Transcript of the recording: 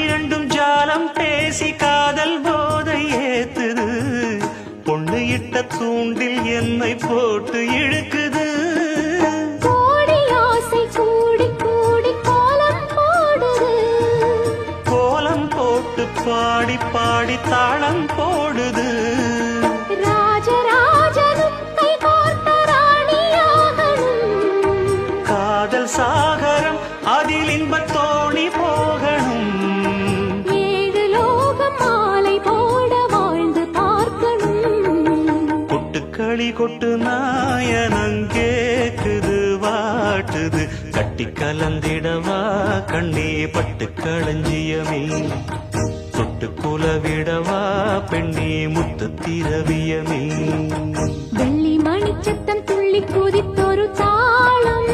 இரண்டும் ஜாலம் பேசி காதல் போதை ஏத்துது பொண்ணு இட்ட தூண்டில் என்னை போட்டு இழுக்குது கோடி ஆசை கூடி கூடி கோலம் போடுது கோலம் போட்டு பாடி பாடி தாளம் போடுது ராஜராஜனும் கை கோர்த்த ராணியாகணும் காதல் சாகரம் அதில் இன்பத் தோணி போகணும் ஏழு லோகம் மாலை போட வாழ்ந்து பார்க்கணும் கொட்டுக்களி கொட்டு நாயனங்கேக்குது வாட்டுது கட்டி கலந்திடவா கண்ணே பட்டு களஞ்சியமே தொட்டு குலவிடவா பெண்ணே முத்து திரவியமே வெள்ளி மணிச்சத்தம் துள்ளி குதித்தொரு தாளம்